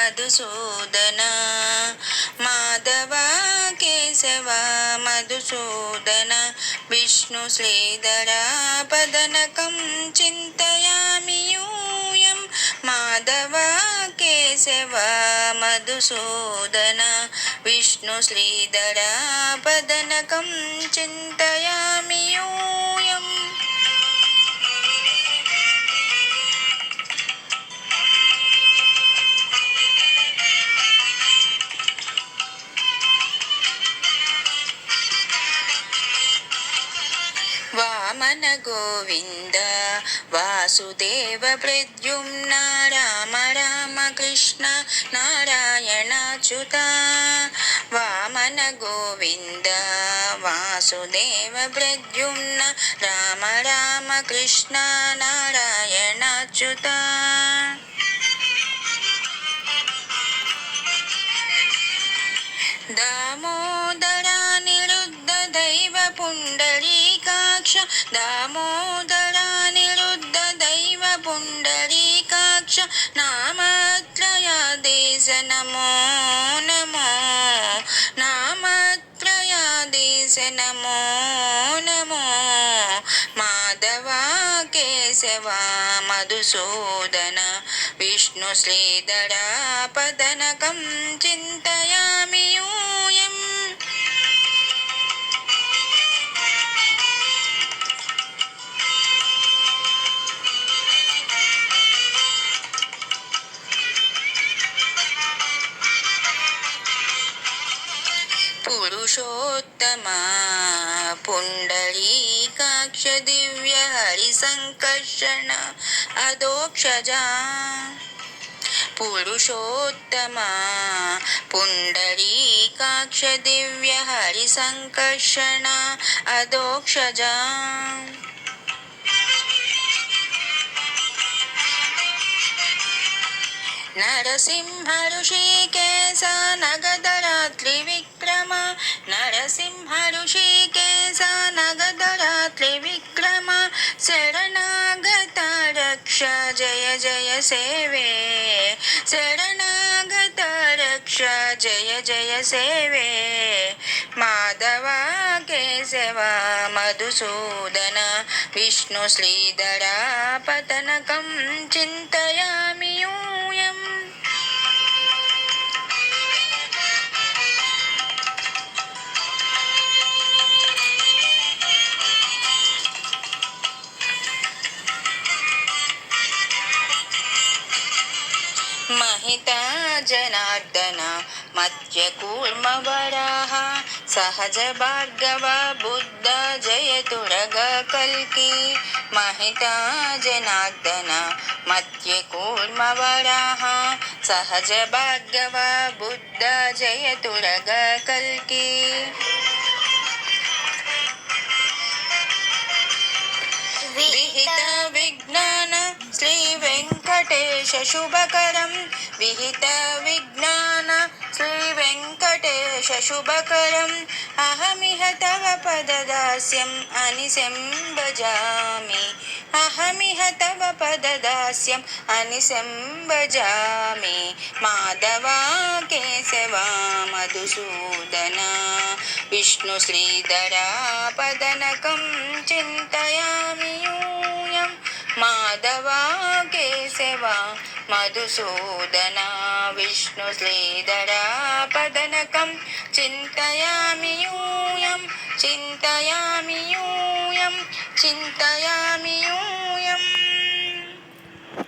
మధుసూదన మాధవ కేశవ మధుసూదన విష్ణు శ్రీధర పదనకం చింతయామి యూయం మాధవ కేశవ మధుసూదన విష్ణు శ్రీధర పదనకం చింతయామి యూయం వామన గోవింద వాసుదేవ ప్రద్యుమ్న రామ రామ కృష్ణ నారాయణాచ్యుత వామన గోవింద వాసుదేవ ప్రద్యుమ్న రామ రామ కృష్ణ నారాయణాచ్యుత దామోదరా నిరుద్ధ దైవ పుండరీకాక్ష దామోదరా నిరుద్ధ దైవ పుండరీకాక్ష నామత్రయాదేశ నమో నమో నామత్రయాదేశ నమో నమో మాధవ కేశవ మధుసూదన విష్ణు శ్రీధర పదనకం చింతయామి యూయం పురుషోత్తమ పుండరీకాక్ష దివ్య హరి సంకర్షణ అదోక్షజా పురుషోత్తమ పుండరీకాక్ష దివ్య హరి సంకర్షణ అదోక్షజా నరసింహ ఋషికేశ నగధరా త్రివిక్రమ నరసింహ ఋషికేశ నగధరా త్రివిక్రమ శరణాగత రక్ష జయ జయ సేవే శరణాగత రక్ష జయ జయ సేవే మాధవ కేశవ మధుసూదన విష్ణు శ్రీధర పతనకం చింతయామి యూయం महिता जनार्दन मध्य कूर्म वराह सहज भार्गव बुद्ध जयतुरग कल्की महिता जनार्दन मध्य कूर्म वराह सहज भार्गव बुद्ध जयतुरग कल्की विहित विज्ञान श्री वेंकटेश शुभकरं विहित विज्ञान श्री वेंकटेश शुभकरम् अहमिह तव पददास्यम् अनिशं भजामि अहमिह तव पददास्यम् अनिशं भजामि माधव केशव मधुसूदन विष्णु श्रीधर पदनकं चिन्तयामि यूयं माधव केशव मधुसूदन विष्णु श्रीधर पदनकं चिन्तयामि यूयं चिन्तयामि यूयं चिन्तयामि यूयम्